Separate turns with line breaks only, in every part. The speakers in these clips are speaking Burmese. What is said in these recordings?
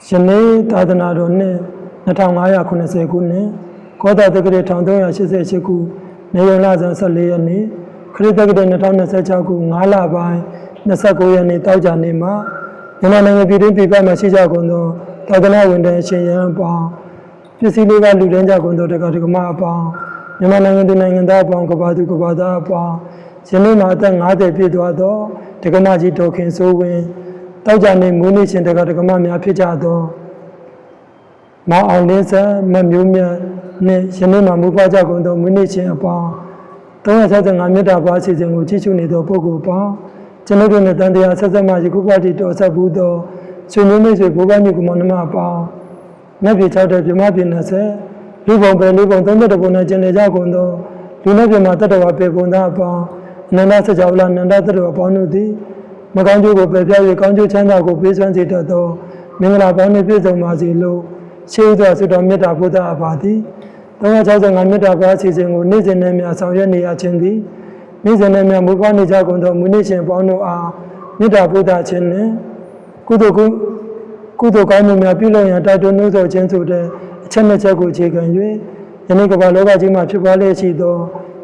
ယနေ့သာသနာတော်နှစ်2590ခုနှစ်ကောသာတက္ကရာ1388ခုနေုံလဆန်း14ရက်နေ့ခရစ်တက္ကရာ2026ခု9လပိုင်း29ရက်နေ့တောက်ကြနေ့မှာမြန်မာနိုင်ငံပြည်တွင်းပြည်ပမှာရှိကြကုန်သောသာသနာဝန်ထမ်းရှင်ရန်အပေါင်းပစ္စည်းလေးကလူတန်းကြကုန်သောတက္ကရာမအပေါင်းမြန်မာနိုင်ငံသူနိုင်ငံသားအပေါင်းကဘာသူကဘာသားအပေါင်းယနေ့မှာအသက်50ပြည့်သွားသောတက္ကမကြီးဒေါခင်စိုးဝင်းတောက်ကြနေမွေးနေ့ရှင်တက္ကရာမများဖြစ်ကြသောမောင်အောင်လင်းဆက်မမျိုးမြတ်နဲ့ယနေ့မှာမူပွားကြကုန်သောမွေးနေ့ရှင်အပေါင်း365မြတ်တာပွားအစီအစဉ်ကိုကြီးစုနေသောပုဂ္ဂိုလ်ပေါင်းကျွန်ုပ်တို့နဲ့တန်တရားဆက်ဆက်မှယခုပါတီတော်ဆက်ဘူးသောဆွေမျိုးမိတ်ဆွေဘိုးဘွားညီကောင်မနှမအပေါင်းနတ်ပြည်6တဲ့ပြမပြည်20လူပုံပဲလူပုံ32ပုံနဲ့ကျင်နေကြကုန်သောလူနဲ့ပြမတတ္တဝါပေပုံသားအပေါင်းအနန္တစကြာဝဠာအနန္တတတ္တဝါပေါင်းတို့သည်မကောင်းကျိုးကိုပယ်ပြ၍ကောင်းကျိုးချမ်းသာကိုပေးစွမ်းစေတတ်သောမင်္ဂလာပေါင်းနှင့်ပြည့်စုံပါစေလို့ရှေးဥစွာဆုတောင်းမေတ္တာပို့သအပ်ပါသည်365မေတ္တာပွားအစီအစဉ်ကိုနေ့စဉ်နဲ့များဆောင်ရွက်နေရခြင်းသည်နေ့စဉ်နဲ့များမူပွားနေကြကုန်သောမူနေ့ရှင်ပေါင်းတို့အားမေတ္တာပို့သခြင်းနှင့်ကုသိုလ်ကောင်းမှုများပြုလုပ်ရန်တိုက်တွန်းနှိုးဆော်ခြင်းဆိုတဲ့အချက်နှစ်ချက်ကိုအခြေခံ၍ယနေ့ကမ္ဘာလောကကြီးမှာဖြစ်ပွားလျက်ရှိသော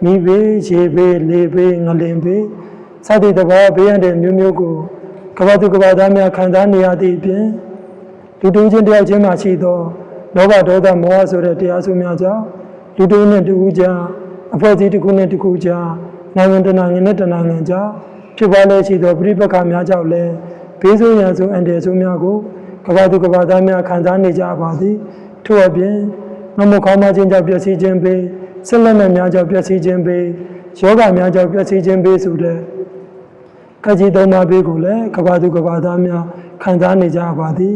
မိဘေးရေဘေးလေဘေးငလင်ဘေးစသည့်တဘာဘေးရန်တဲ့မျိုးမျိုးကိုကမ္ဘာသူကမ္ဘာသားများခံစားနေရသည့်အပြင်လူတူချင်းတယောက်ချင်းမှရှိသောလောဘဒေါသမောဟဆိုတဲ့တရားစုများကြောင့်လူတူနဲ့တူဦးကြားအဖွဲ့အစည်းတစ်ခုနဲ့တစ်ခုကြားနိုင်ငံတကာနဲ့တနိုင်ငံကြားဖြစ်ပွားလျက်ရှိသောပြိပက္ခများကြောင့်လည်းဘေးဆိုးရန်ဆိုအန္တရာယ်ဆိုးများကိုကမ္ဘာသူကမ္ဘာသားများခံစားနေကြပါသည်ထို့အပြင်ငမခေါင်းမခြင်းကြောင့်ပျက်စီးခြင်းပေဆက်လက်များကြောင့်ပျက်စီးခြင်းပေယောဂများကြောင့်ပျက်စီးခြင်းပေဆိုတဲ့ကကြီးသုံးပါးပေကိုလည်းကမ္ဘာသူကမ္ဘာသားများခံစားနေကြပါသည်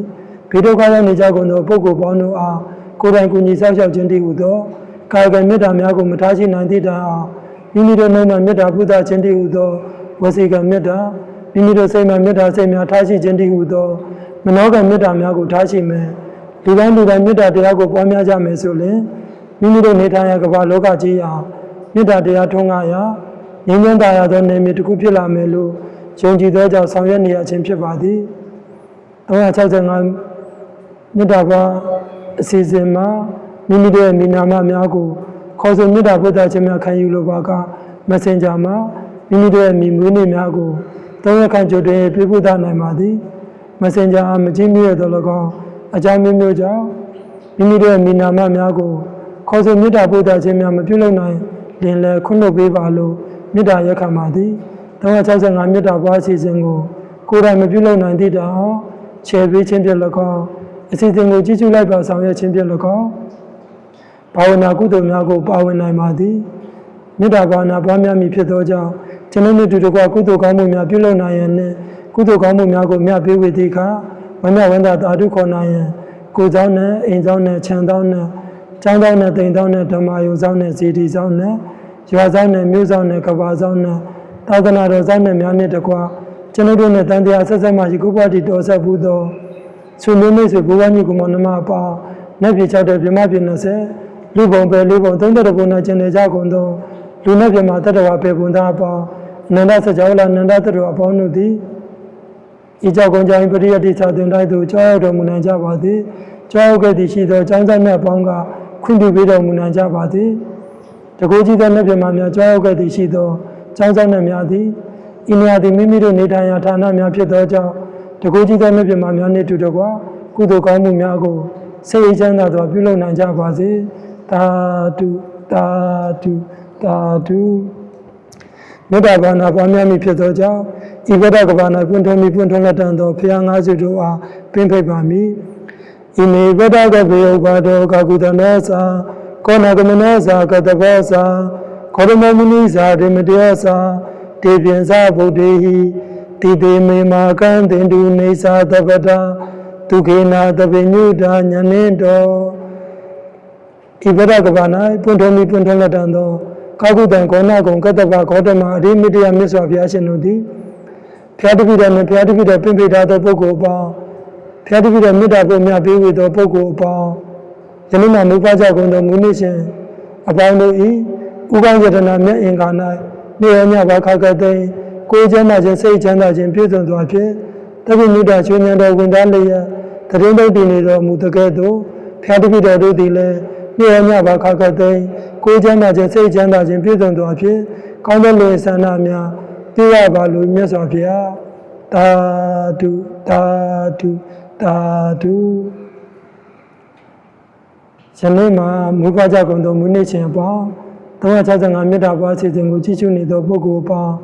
ဘေးဒုက္ခရောက်နေကြကုန်သောပုဂ္ဂိုလ်ပေါင်းတို့အားကိုယ်တိုင်ကူညီဆောက်ရှောက်ခြင်းတည်းဟူသောကာယကံမေတ္တာများကိုမထားရှိနိုင်သည့်တိုင်အောင်မိမိတို့နှုတ်မှမေတ္တာပူဇော်ခြင်းတည်းဟူသောဝစီကံမေတ္တာမိမိတို့စိတ်မှမေတ္တာစိတ်များထားရှိခြင်းတည်းဟူသောမနောကံမေတ္တာများကိုထားရှိမယ်လူတိုင်းမေတ္တာတရားကိုပွားများကြမယ်ဆိုရင်မိမိတို့နေထိုင်ရာကမ္ဘာလောကကြီးရာမေတ္တာတရားထွန်းကားရာငြိမ်းချမ်းသာရသောနေမြေတစ်ခုဖြစ်လာမယ်လို့ယုံကြည်သောကြောင့်ဆောင်ရွက်နေရခြင်းဖြစ်ပါသည်365မေတ္တာပွားအစီအစဉ်မှာမိမိတို့ရဲ့မိနာမများကိုခေါ်ဆိုမေတ္တာပို့သခြင်းများခံယူလိုပါက Messenger မှာမိမိတို့ရဲ့မိမွေးနေ့များကို3ရက်ခန့်ကြိုတင်ပြပို့သနိုင်ပါသည် Messenger အားမကြည့်မြရသော၎င်းအကြောင်းမျိုးကြောင့်မိမိတို့ရဲ့မိနာမများကိုခေါ်ဆိုမေတ္တာပို့သခြင်းများမပြုလုပ်နိုင်ရင်လည်းခွင့်လွှတ်ပေးပါလို့မေတ္တာရက်ခံပါသည်365မေတ္တာပွားအစီအစဉ်ကိုကိုယ်တိုင်မပြုလုပ်နိုင်သည့်တိုင်အောင်ချဲပေးခြင်းဖြင့်၎င်းအစီအစဉ်ကိုကြီးစုလိုက်ပါဆောင်ရွက်ခြင်းဖြင့်၎င်းဘာဝနာကုသိုလ်များကိုပါဝင်နိုင်ပါသည်မေတ္တာဘာဝနာပွားများမည်ဖြစ်သောကြောင့်ကျွန်ုပ်တို့တကွကုသိုလ်ကောင်းမှုများပြုလုပ်နိုင်ရန်နှင့်ကုသိုလ်ကောင်းမှုများကိုမြတ်ပေးဝေသည့်အခါဝမ်းမြောက်ဝမ်းသာသာဓုခေါ်နိုင်ရန်ကိုယ်ဆောင်နဲ့အိမ်ဆောင်နဲ့ခြံဆောင်နဲ့ကျောင်းဆောင်နဲ့တိမ်ဆောင်နဲ့ဓမ္မယုံဆောင်နဲ့ဇေတီဆောင်နဲ့ရွာဆောင်နဲ့မြို့ဆောင်နဲ့ကဘာဆောင်နဲ့သာသနာတော်ဆောင်နဲ့များနဲ့တကွကျွန်ုပ်တို့နဲ့တန်တရားဆက်ဆက်မှယခုပါတီတော်ဆက်ဘူးသောဆွေမျိုးမိတ်ဆွေဘိုးဘွားညီကောင်မနှမအပေါင်းနတ်ပြည်6တဲ့ပြမပြည်20လူပုံပဲလူပုံ32ပုံနဲ့ကျင်နေကြကုန်သောလူနဲ့ပြမတတ္တဝါပေပုံသားအပေါင်းအနန္တစကြာဝဠာအနန္တတတ္တဝါအပေါင်းတို့သည်ဤကြောင့်ကုန်ကြိုင်ပရိယတိသာသင်တိုင်းသို့ကြောက်ရောက်တော်မူနိုင်ကြပါသည်ကြောက်ရောက်ခဲ့သည့်ရှိသောကျောင်းသားများအပေါင်းကခွင့်ပြုပေးတော်မူနိုင်ကြပါသည်တကူကြီးသောနတ်ပြမများကြောက်ရောက်ခဲ့သည့်ရှိသောကျောင်းသားများသည်ဤနေရာသည်မိမိတို့နေထိုင်ရာဌာနများဖြစ်သောကြောင့်တကူကြီးသောနတ်ပြမများနှင့်တူတကွကုသိုလ်ကောင်းမှုများကိုစိတ်ချမ်းသာစွာပြုလုပ်နိုင်ကြပါစေသာဓုသာဓုသာဓုမေတ္တာဘာနာပွားများမည်ဖြစ်သောကြောင့်ဤဝတ္တကဘာနာပွင့်ထွန်းလက်တန်သောဖျားငါးစုတို့အားပင်ဖိတ်ပါမည်ဤမေဝတ္တကဘေယဘာတောကာကုတနောသာကောနာကမနောသာကတဘောသာခောရမမုနိသာဒေမတေယသာတေပြင်္စဗုဒ္ဓေဟိတိတေမေမာကံတင်တုနေသာသဗ္ဗတာဒုခေနာတပိညုတာညနေတော်ဤဝတ္တကဘာနာပွင့်ထွန်းလက်တန်သောကာကုတံကောနာကုံကတ္တဗဂေါတမအရိမိတယမြတ်စွာဘုရားရှင်တို့သည်ဘုရားတပည့်တော်နဲ့ဘုရားတပည့်တော်ပင်ပိထားသောပုဂ္ဂိုလ်အပေါင်းဘုရားတပည့်တော်မေတ္တာပို့မြတ်ပေးဝေသောပုဂ္ဂိုလ်အပေါင်းယနေ့မှမူပါကြကုန်သောမူနေ့ရှင်အပေါင်းတို့၏ဥပ္ပယတနာမြတ်အင်္ဂါ၌နေရညဘာခကတိကိုယ်ချမ်းသာခြင်းစိတ်ချမ်းသာခြင်းပြည့်စုံစွာဖြင့်တပိမြတ်ချွေးမြတ်တော်ဝင်သားလျက် တရင်တို့တည်နေသောမူတကဲ့သို့ဖျားတပိတော်တို့သည်လည်းနေ့ရက်ညပါခါခတ်သိမ်းကိုယ်ချမ်းသာခြင်းစိတ်ချမ်းသာခြင်းပြည့်စုံသောအဖြစ်ကောင်းသောလူဆန္ဒများပြည့်ရပါလို့မြတ်စွာဘုရားတာတုတာတုတာတုယနေ့မှာမူပါကြကုန်သောမူနေ့ချင်းပေါင်း365မြတ်တာပွားအစီအစဉ်ကိုကြည့်ရှုနေသောပုဂ္ဂိုလ်ပေါင်း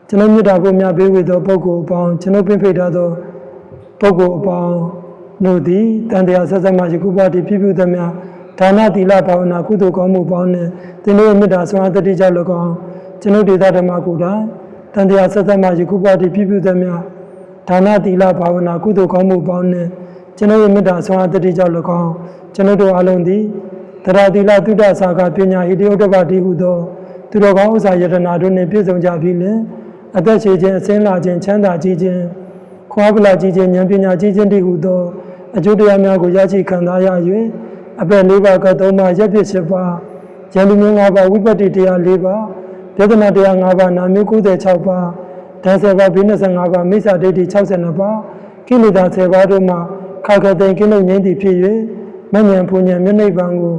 ကျွန်တော်မြတ်တာကိုများပေးဝေသောပုဂ္ဂိုလ်ပေါင်းကျွန်တော်ပြဖိတ်ထားသောပုဂ္ဂိုလ်ပေါင်းတို့သည်တန်တရားဆက်ဆက်မှယခုပါတည်ပြည့်ပြည့်သမျှဒါနသီလဘာဝနာကုသိုလ်ကောင်းမှုပေါင်းနဲ့သင်တို့ရဲ့မေတ္တာဆွမ်းအားတတိကြောင့်၎င်းကျွန်ုပ်ဒေသဓမ္မကိုယ်တိုင်တန်တရားဆက်ဆက်မှယခုပါတည်ပြည့်ပြည့်သမျှဒါနသီလဘာဝနာကုသိုလ်ကောင်းမှုပေါင်းနဲ့ကျွန်ုပ်ရဲ့မေတ္တာဆွမ်းအားတတိကြောင့်၎င်းကျွန်ုပ်တို့အလုံးသည်တရားသီလသုဒ္ဓဆာကပညာဣတိဥဒ္ဓပတိဟုသောသူတော်ကောင်းဥစ္စာယတနာတို့နှင့်ပြည့်စုံကြပြီလင်အသက်ရှိခြင်းအစင်းလာခြင်းချမ်းသာကြီးခြင်းခွားပလာကြီးခြင်းဉာဏ်ပညာကြီးခြင်းတည်းဟုသောအကျိုးတရားများကိုရရှိခံစားရ၍အပယ်၄ပါးက၃ပါးရပ်ဖြစ်၈ပါးဉာဏ်ပညာ၅ပါးဝိပတ္တိတရား၄ပါးယတနာတရား၅ပါးနာမျိုး96ပါးဓာတ်10ပါးဘိ25ပါးမိစ္ဆာဒိဋ္ဌိ62ပါးကိလေသာ10ပါးတို့မှခါခသိင်ကိလေငြိမ်းသည်ဖြစ်၍မဉ္ဇဉ်ပူဉ္ဇဉ်မျက်နှိပ်ပံကို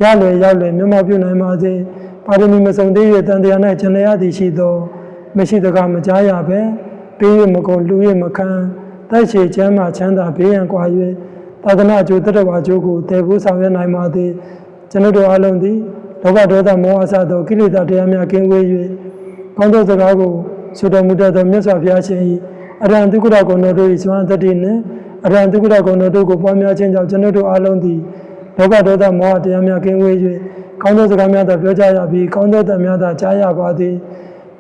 ရလွယ်ရောက်လွယ်မြတ်မောပြုနိုင်ပါစေပါရမီမစုံသေး၍တန်တရား၌ကျင်လျက်သည်ရှိသောမရှိတကားမကြားရပဲပေး၍မကုန်လူ၍မခံတိုက်ချေချမ်းမှချမ်းသာဘေးရန်ကွာ၍သာသနာအကျိုးတတ္တဝါအကျိုးကိုတည်ဖို့ဆောင်ရွက်နိုင်ပါသည်ကျွန်ုပ်တို့အလုံးသည်လောဘဒေါသမောဟအစသောကိလေသာတရားများကင်းဝေး၍ကောင်းသောစကားကိုဆိုတော်မူတတ်သောမြတ်စွာဘုရားရှင်၏အရဟံသုခရဂုဏ်တော်တို့၏စွမ်းတတ္တိနှင့်အရဟံသုခရဂုဏ်တော်တို့ကိုပွားများခြင်းကြောင့်ကျွန်ုပ်တို့အလုံးသည်လောဘဒေါသမောဟတရားများကင်းဝေး၍ကောင်းသောစကားများသာပြောကြရပြီးကောင်းသောတန်များသာကြားရပါသည်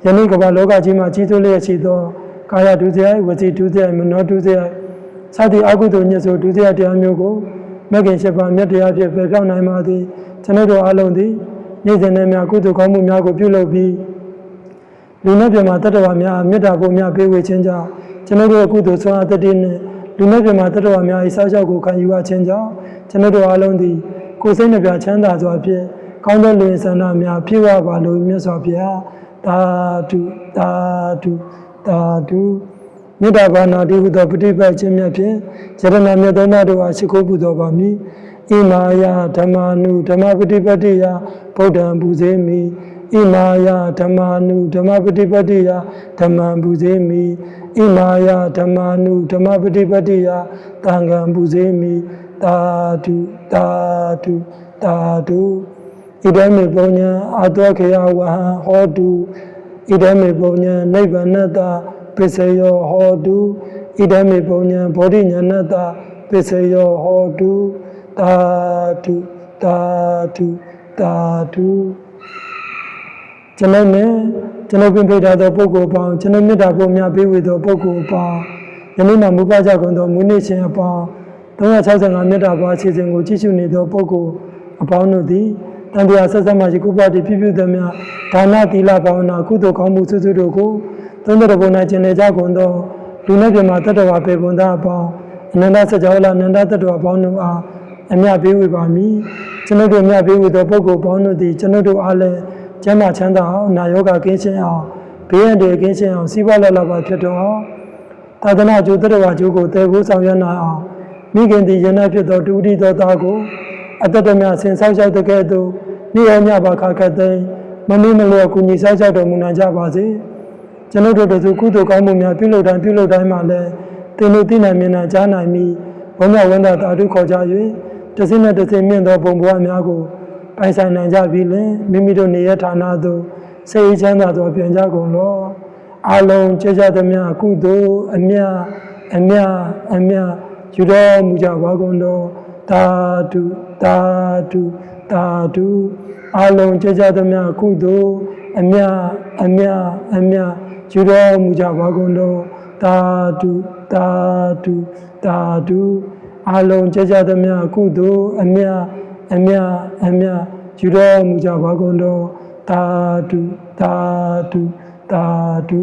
ယနေ့ကမ္ဘာလောကကြီးမှာကြီးစိုးလျက်ရှိသောကာယဒုစရိုက်ဝစီဒုစရိုက်မနောဒုစရိုက်စသည့်အကုသိုလ်ညစ်ဆိုဒုစရိုက်တရားမျိုးကိုမဂ္ဂင်၈ပါးမြတ်တရားဖြင့်ပယ်ဖြောက်နိုင်ပါသည်ကျွန်ုပ်တို့အလုံးသည်နေ့စဉ်နဲ့များကုသိုလ်ကောင်းမှုများကိုပြုလုပ်ပြီးလူနဲ့ပြမတတ္တဝါများမေတ္တာပို့များပေးဝေခြင်းကြောင့်ကျွန်ုပ်တို့ကုသိုလ်ဆွမ်းအားတတိနှင့်လူနဲ့ပြမတတ္တဝါများ၏စောင့်ရှောက်ကိုခံယူရခြင်းကြောင့်ကျွန်ုပ်တို့အလုံးသည်ကိုယ်စိတ်နှပြချမ်းသာစွာဖြင့်ကောင်းသောလူရင်းဆန္ဒများပြည့်ဝပါလို့မြတ်စွာဘုရားသာဓုသာဓုသာဓုမေတ္တာဘာနာတိဟုသောပฏิပတ်ခြင်းမြတ်ဖြင့်ယရဏမြတ်သုံးပါးတို့အားရှိခိုးပူဇော်ပါမည်ဣမာယဓမ္မာနုဓမ္မပฏิပတ်တိယဗုဒ္ဓံပူဇေမိဣမာယဓမ္မာနုဓမ္မပฏิပတ်တိယဓမ္မံပူဇေမိဣမာယဓမ္မာနုဓမ္မပฏิပတ်တိယသံဃံပူဇေမိသာဓုသာဓုသာဓုဣဒံမေပုညံအာတောခေယဝဟံဟောတုဣဒံမေပုညံနိဗ္ဗာနတပစ္စယောဟောတုဣဒံမေပုညံဘောဓိဉာဏတပစ္စယောဟောတုသာဓုသာဓုသာဓုကျွန်တော်နဲ့ကျွန်တော်ပြင်ပြထားသောပုဂ္ဂိုလ်ပေါင်းကျွန်တော်မေတ္တာပို့များပေးဝေသောပုဂ္ဂိုလ်ပေါင်းယနေ့မှမူပါကြကုန်သောမူနေ့ရှင်အပေါင်း365မေတ္တာပွားအစီအစဉ်ကိုကြည့်ရှုနေသောပုဂ္ဂိုလ်အပေါင်းတို့သည်တန်တရားဆက်ဆက်မှယခုပါတည်ပြည့်ပြည့်သမျှဒါနသီလဘာဝနာကုသိုလ်ကောင်းမှုစုစုတို့ကိုသုံးတော်ဘုံ၌ကျင့်လေကြကုန်သောလူနဲ့ပြမတတ္တဝါပေပုံသားအပေါင်းအနန္တစကြာဝဠာအနန္တတတ္တဝါပေါင်းတို့အားအမြတ်ပေးဝေပါမည်ကျွန်ုပ်တို့အမြတ်ပေးဝေသောပုဂ္ဂိုလ်ပေါင်းတို့သည်ကျွန်ုပ်တို့အားလည်းကျမ်းမာချမ်းသာအောင်နာယောဂကင်းရှင်းအောင်ဘေးရန်တွေကင်းရှင်းအောင်စီးပွားလက်လာပါဖြစ်တော်အောင်သာသနာ့ကျိုးတတ္တဝါကျိုးကိုတည်ဖို့ဆောင်ရွက်နိုင်အောင်မိခင်သည်ယနေ့ဖြစ်သောတူတီသောသားကိုအတ္တတမြဆင်ဆောက်ရှောက်တဲ့ကဲ့သို့နေ့ရက်ညပါခါခတ်သိမ်းမမေ့မလျော့ကုညီဆောက်ရှောက်တော်မူနိုင်ကြပါစေကျွန်ုပ်တို့တို့ကုသိုလ်ကောင်းမှုများပြုလုပ်တိုင်းမှာလည်းသင်တို့သိနိုင်မြင်နိုင်ကြားနိုင်ပြီးဘုံမြတ်ဝန္တာတာဓုခေါ်ကြ၍တစ်စင်းနဲ့တစ်စင်းမြင့်သောဘုံဘဝများကိုပိုင်ဆိုင်နိုင်ကြပြီလင်မိမိတို့နေရဌာနသို့စိတ်ချမ်းသာစွာပြန်ကြကုန်လောအလုံးကျေးဇူးသမျှကုသိုလ်အမြတ်ယူတော်မူကြပါကုန်တော်သာဓုသာဓုသာဓုအလုံးကျေးဇူးသမျှကုသိုလ်အမြတ်ယူတော်မူကြပါကုန်တော်သာဓုသာဓုသာဓုအလုံးကျေးဇူးသမျှကုသိုလ်အမြတ်ယူတော်မူကြပါကုန်တော်သာဓုသာဓုသာဓု